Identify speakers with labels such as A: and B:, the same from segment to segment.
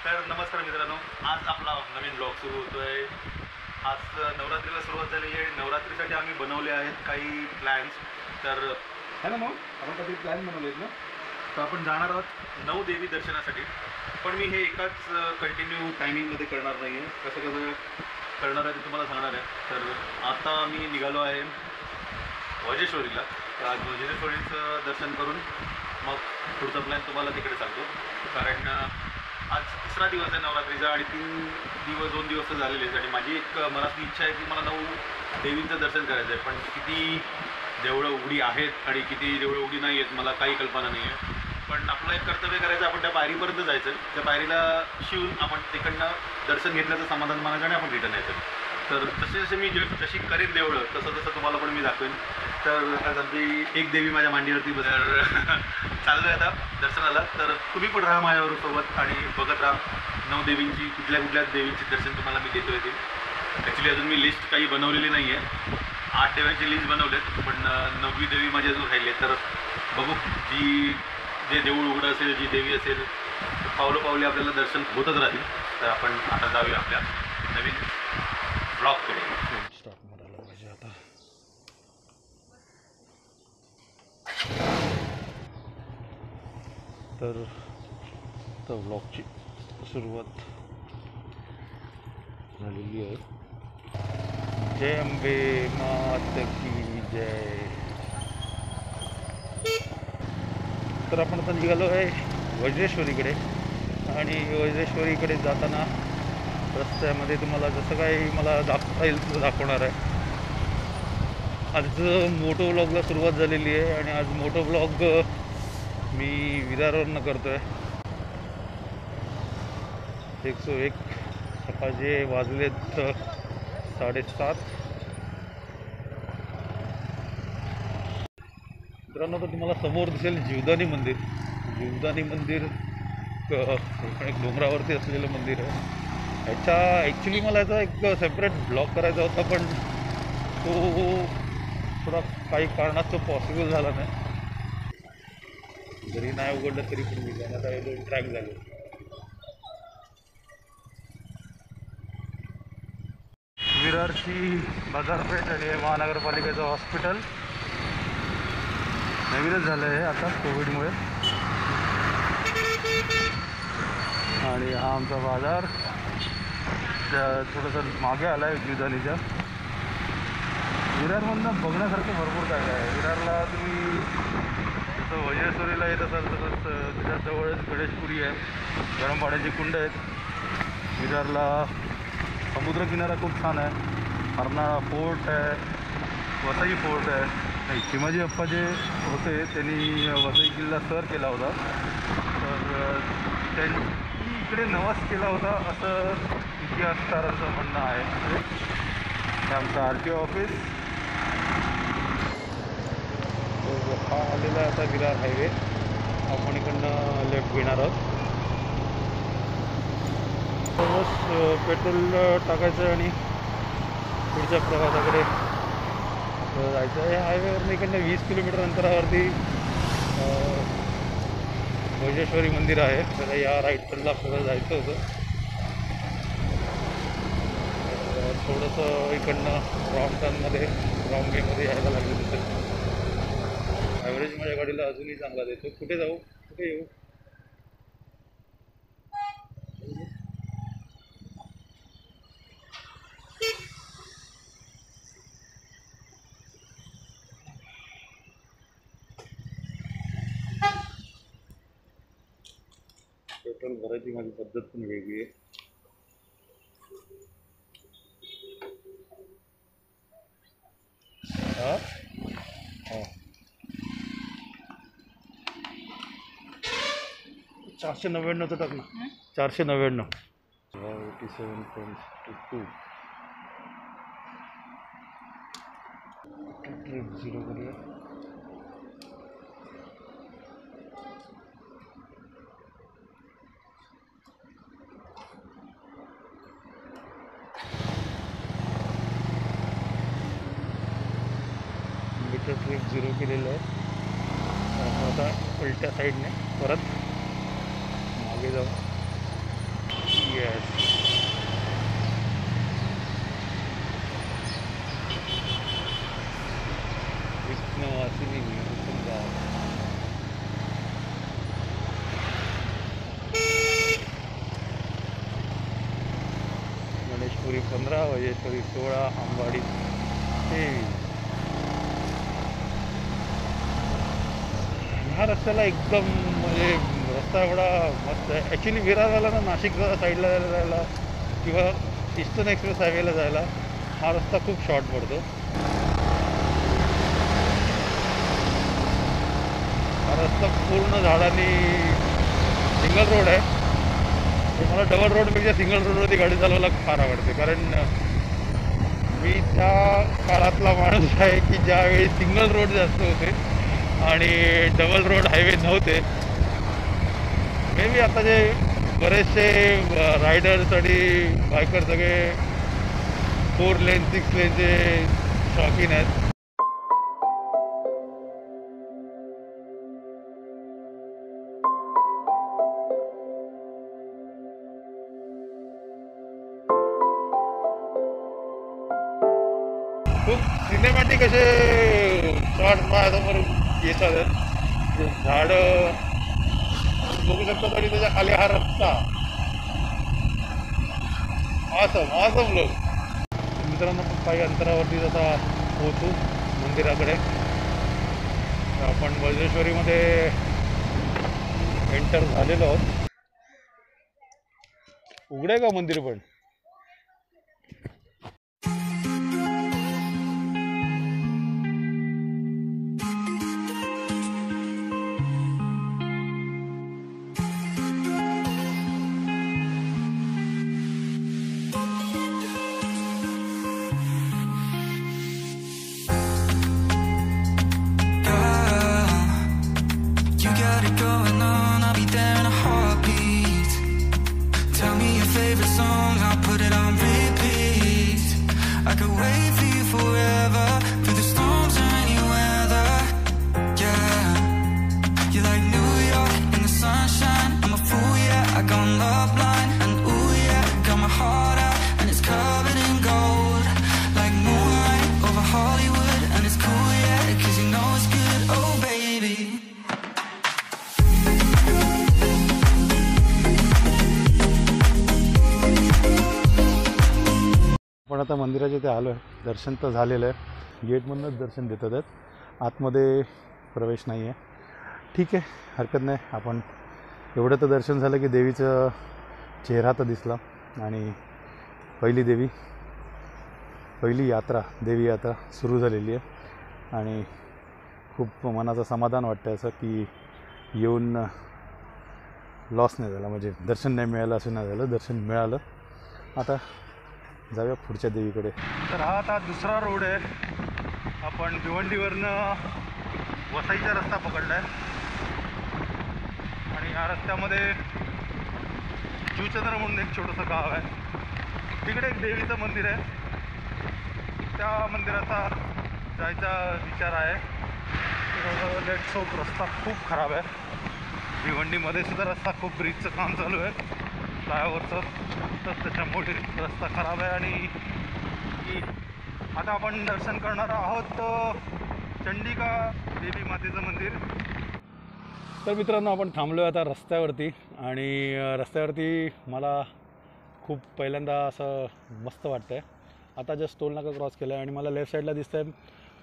A: तर नमस्कार मित्रांनो, आज आपला नवीन ब्लॉग सुरू होतोय। आज नवरात्रीला सुरुवात झालेली आहे। नवरात्रीसाठी आम्ही बनवले आहेत काही प्लॅन्स। तर है ना मग आपण काही प्लॅन बनवले आहेत ना, तर आपण जाणार आहोत 9 देवी दर्शनासाठी। पण मी हे एकाच कंटिन्यू टायमिंगमध्ये करणार नाही आहे, कसं कसं करणार आहे ते तुम्हाला सांगणार आहे। तर आता मी निघालो आहे वजेश्वरीला। तर आज वजेश्वरीचं दर्शन करून मग पुढचा प्लॅन तुम्हाला तिकडे सांगतो। कारण आज तिसरा दिवस आहे नवरात्रीचा आणि 2 दिवस झालेले आहेत आणि माझी एक मनातली इच्छा आहे की मला 9 देवींचं दर्शन करायचं आहे। पण किती देवळं उघडी आहेत आणि किती देवळं उघडी नाही आहेत मला काही कल्पना नाही आहे। पण आपलं एक कर्तव्य करायचं, आपण त्या पायरीपर्यंत जायचं, त्या पायरीला शिवून आपण तिकडनं दर्शन घेतल्याचं समाधान मानायचं आणि आपण रिटर्न यायचं। तर जसे जसे मी जशी करेन देवळं तसं तसं तुम्हाला पण मी दाखवेन। तर आज आमची एक देवी माझ्या मांडीवरती बसल्यावर चाललो आहे आता दर्शनाला। तर तुम्ही पण राहा माझ्यावर सोबत आणि बघत राहा 9 देवींची, कुठल्या कुठल्या देवींची दर्शन तुम्हाला मी देतो येतील। ॲक्च्युली अजून मी लिस्ट काही बनवलेली नाही आहे, 8 देवांची लिस्ट बनवलेत, पण 9वी देवी माझी अजून राहिली आहे। तर बघू, जे देऊळ उघडं असेल, जी देवी असेल, पावलं पावले आपल्याला दर्शन होतच राहतील। तर आपण आता जाऊया आपल्या नवीन ब्लॉगकडे। स्टार्ट मारायला पाहिजे आता। तर ब्लॉगची सुरुवात झालेली आहे। जय अंबे मात की जय। तर आपण आता निघालो आहे वज्रेश्वरीकडे आणि वज्रेश्वरीकडे जाताना रस्त्यामध्ये तुम्हाला जसं काही मला दाखवता येईल तसं दाखवणार आहे। आज मोटो व्लॉगला सुरुवात झालेली आहे आणि आज मोटो व्लॉग मी विरारवरनं करतो आहे। 101 सकाळचे वाजलेत 7:30। मित्रांनो, तर तुम्हाला समोर दिसेल जीवदानी मंदिर। जीवदानी मंदिर एक डोंगरावरती असलेलं मंदिर आहे। ह्याचा ॲक्च्युली मला याचा एक सेपरेट ब्लॉग करायचा होता, पण तो थोडा काही कारणास्तव पॉसिबल झाला नाही। जरी नाही उघडलं तरी पण मी जाण्याचा 2 ट्रॅक झाले। विरारची बाजारपेठ आणि महानगरपालिकेचं हॉस्पिटल नवीनच झालं आहे आता कोविडमुळे। आणि हा आमचा बाजार थोडंसं मागे आला आहे जीवदानीच्या। विरारमधनं बघण्यासारखं भरपूर काय आहे। विरारला तुम्ही जसं वज्रेश्वरीला येत असाल तसंच त्याच्याजवळच गणेशपुरी आहे, गरम पाण्याची कुंड आहेत। विरारला समुद्रकिनारा खूप छान आहे, अर्नाळा फोर्ट आहे, वसई फोर्ट आहे। चिमाजी अप्पा जे होते त्यांनी वसई किल्ला सर केला होता, तर त्यांनी इकडे नवास केला होता असं इतिहासकारांचं म्हणणं आहे। हे आमचं RTO ऑफिस। हा आलेला आहे आता विरार हायवे। आपण इकडनं लेफ्ट घेणार आहोत। बस पेट्रोल टाकायचं आणि पुढच्या प्रवासाकडे जायचं आहे। हायवेवरून इकडनं 20 किलोमीटर अंतरावरती वज्रेश्वरी मंदिर आहे। तर या राईट साईडला आपल्याला जायचं होतं। थोडंसं इकडनं रॉंग टर्नमध्ये रॉंग वेमध्ये यायला लागलं दिसेल। ॲव्हरेज माझ्या गाडीला अजूनही चांगला देतो। कुठे जाऊ, कुठे येऊ? पेट्रोल भरायची माझी पद्धत पण वेगळी आहे। हां हां 499 टाक ना। 499 87.2 ट्रिप 0 करूया। मीटर ट्रिप 0 केलेलं आहे। आता उलट्या साईडने परत मागे जाऊ। येस. विष्णुवासिनी गाव. गणेशपुरी 15, वजेश्वरी 16, आंबाडी 23. ह्या रस्त्याला एकदम म्हणजे रस्ता एवढा मस्त आहे. ॲक्च्युली विरारला ना नाशिक साईडला जायला किंवा ईस्टर्न एक्सप्रेस हायवेला जायला हा रस्ता खूप शॉर्ट पडतो. हा रस्ता पूर्ण झाडांनी सिंगल रोड आहे. मला डबल रोडपेक्षा सिंगल रोडवरती गाडी चालवायला फार आवडते, कारण मी त्या काळातला माणूस आहे की ज्यावेळी सिंगल रोड जास्त होते आणि डबल रोड हायवे नव्हते. मे बी आता जे बरेचसे रायडर्स आणि बायकर सगळे 4 लेन 6 लेनचे शौकीन आहेत. खूप सिनेमॅटिक असे शॉर्ट्स माझ्यासमोर येतात. झाडं बघू शकता तरी त्याच्या खाली हा रस्ता असं लोक. मित्रांनो काही अंतरावरती जसा पोहोचू मंदिराकडे. आपण वज्रेश्वरीमध्ये एंटर झालेलो आहोत. उघडे का मंदिर पण? आपण आता मंदिराच्या इथे आलो आहे. दर्शन तर झालेलं आहे. गेटमधूनच दर्शन देतात आहेत. आतमध्ये प्रवेश नाही आहे. ठीक आहे, हरकत नाही. आपण एवढं तर दर्शन झालं की देवीचा चेहरा तर दिसला आणि पहिली यात्रा देवी यात्रा सुरू झालेली आहे आणि खूप मनाचं समाधान वाटतं असं की येऊन लॉस नाही झाला, म्हणजे दर्शन नाही मिळालं असं नाही झालं. दर्शन मिळालं. आता जाऊया पुढच्या देवीकडे. तर हा आता दुसरा रोड आहे. आपण भिवंडीवरनं वसईचा रस्ता पकडला आहे आणि या रस्त्यामध्ये जीवचंद्र म्हणून एक छोटंसं गाव आहे. तिकडे एक देवीचं मंदिर आहे. त्या मंदिराचा जायचा विचार आहे. Let's hope. रस्ता खूप खराब आहे. भिवंडीमध्ये सुद्धा रस्ता खूप ब्रिजचं काम चालू आहे फ्लायओव्हरचं, तर त्याच्यामुळे रस्ता खराब आहे. आणि आता आपण दर्शन करणार आहोत चंडिका देवी मातेचं मंदिर. तर मित्रांनो आपण थांबलो आहे आता रस्त्यावरती आणि रस्त्यावरती मला खूप पहिल्यांदा असं मस्त वाटतं आहे. आता जस्ट टोल नाका क्रॉस केला आहे आणि मला लेफ्ट साईडला दिसत आहे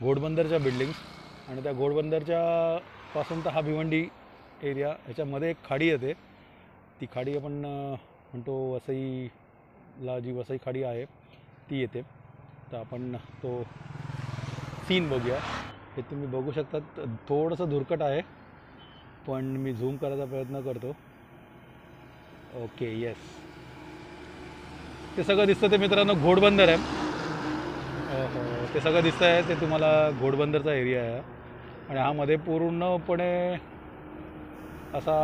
A: घोडबंदरच्या बिल्डिंग्स आणि त्या घोडबंदरच्या पासून तर हा भिवंडी एरिया, ह्याच्यामध्ये एक खाडी येते. ती खाडी आपण म्हणतो वसईला जी वसई खाडी आहे ती येते. तर आपण तो सीन बघूया. हे तुम्ही बघू शकता. थोडंसं धुरकट आहे पण मी झूम करायचा प्रयत्न करतो. ओके, येस, ते सगळं दिसतं ते मित्रांनो घोडबंदर आहे. ते सगळं दिसतं आहे ते तुम्हाला घोडबंदरचा एरिया आहे आणि हा मध्ये पूर्णपणे असा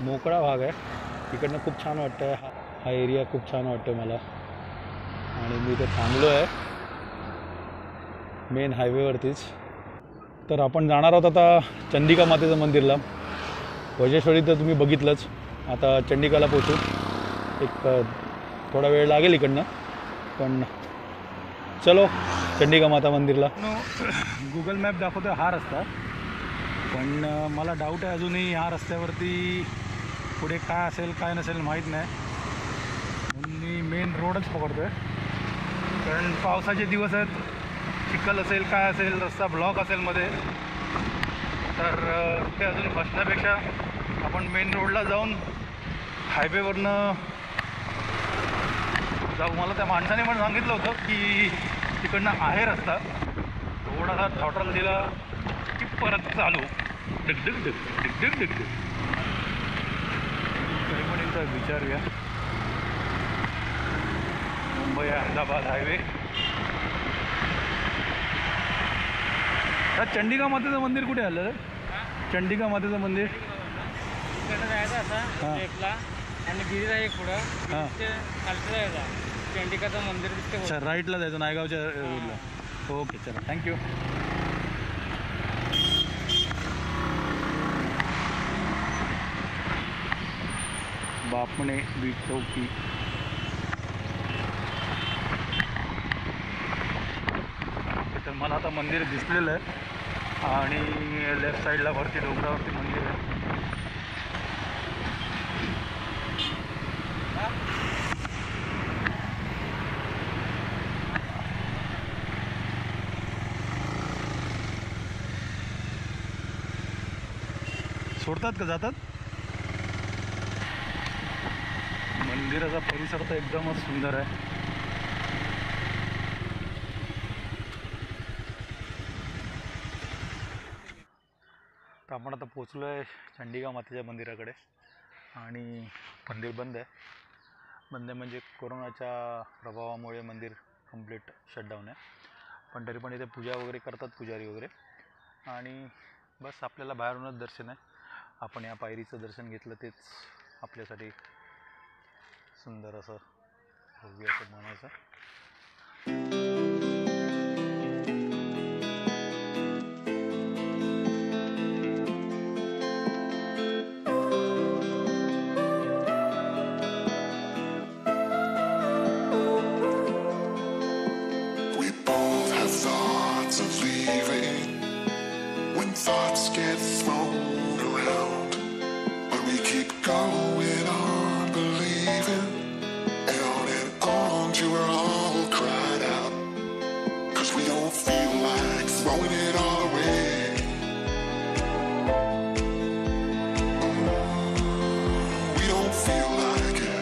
A: मोकळा भाग आहे. तिकडनं खूप छान वाटतं आहे. हा एरिया खूप छान वाटतो मला आणि मी इथे थांबलो आहे मेन हायवेवरतीच. तर आपण जाणार आहोत आता चंडिका मातेचं मंदिरला. वज्रेश्वरी तर तुम्ही बघितलंच. आता चंडिकाला पोचू. एक थोडा वेळ लागेल इकडनं, पण चलो चंडिका माता मंदिरला. गुगल मॅप दाखवतो हा रस्ता, पण मला डाऊट आहे अजूनही ह्या रस्त्यावरती पुढे काय असेल काय नसेल माहीत नाही, म्हणून मी मेन रोडच पकडतो आहे. कारण पावसाचे दिवस आहेत, चिखल असेल काय असेल, रस्ता ब्लॉक असेल मध्ये, तर ते अजून फसण्यापेक्षा आपण मेन रोडला जाऊन हायवेवरनं जाऊ. मला त्या माणसाने पण सांगितलं होतं की तिकडनं आहे रस्ता, थोडासा थॉटल दिला की परत चालू डगडग डग डगडग डगडग. तरी पण एकदा विचारूया. मुंबई अहमदाबाद हायवे. चंडिका मातेचं मंदिर कुठे आलं रे? चंडिका मातेचं मंदिर
B: इकडनं जायचं असं लेफ्टला आणि गिरीला एक पुढं खालचं जायचं, चंडिकाचं मंदिर दिसते.
A: अच्छा, राईटला जायचं नायगावच्या रोडला. ओके चला, थँक्यू. बापणे बीट चौकी. तर मला आता मंदिर दिसलेलं आहे आणि लेफ्ट साईडला वरती डोंगरावरती मंदिर आहे. सोडतात का जातात? मंदिराचा परिसर तर एकदमच सुंदर आहे. तर आपण आता पोचलो आहे चंडिका मातेच्या मंदिराकडे आणि मंदिर बंद आहे. बंद म्हणजे कोरोनाच्या प्रभावामुळे मंदिर कंप्लीट शटडाऊन आहे, पण तरी पण इथे पूजा वगैरे करतात पुजारी वगैरे. आणि बस आपल्याला बाहेरूनच दर्शन आहे. आपण या पायरीचं दर्शन घेतलं तेच आपल्यासाठी सुंदर असं भव्य असं म्हणायचं.
C: Thoughts get thrown around, but we keep going on believing, and on till we're all cried out, 'cause we don't feel like throwing it all away. We don't feel like it.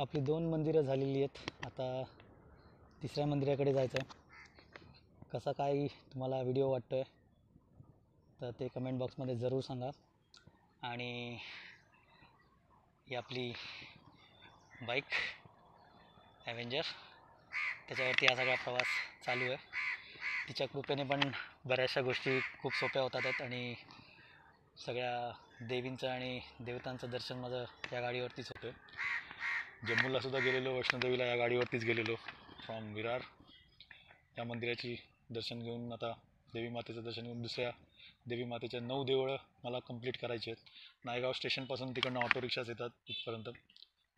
B: आपली 2 मंदिरं झालेली आहेत. आता तिसऱ्या मंदिराकडे जायचं आहे. कसा काय तुम्हाला व्हिडिओ वाटतो आहे तर ते कमेंट बॉक्समध्ये जरूर सांगा. आणि ही आपली बाईक ॲव्हेंजर, त्याच्यावरती हा सगळा प्रवास चालू आहे. तिच्या कृपेने पण बऱ्याचशा गोष्टी खूप सोप्या होतात आहेत आणि सगळ्या देवींचं आणि देवतांचं दर्शन माझं या गाडीवरतीच होतं. जम्मूलासुद्धा गेलेलो, वैष्णोदेवीला या गाडीवरतीच गेलेलो फ्रॉम विरार. या मंदिराची दर्शन घेऊन आता देवी मातेचं दर्शन घेऊन दुसऱ्या देवी मातेच्या 9 देवळं मला कंप्लीट करायचे आहेत. नायगाव स्टेशनपासून तिकडनं ऑटो रिक्षाच येतात इथपर्यंत,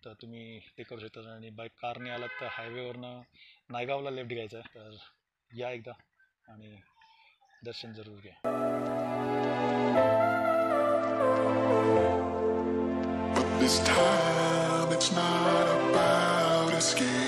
B: तर तुम्ही ते करू शकता. आणि बाईक कारने आलात तर हायवेवरनं नायगावला लेफ्ट घ्यायचं आहे. तर या एकदा आणि दर्शन जरूर घ्या.
C: This time it's not about escape.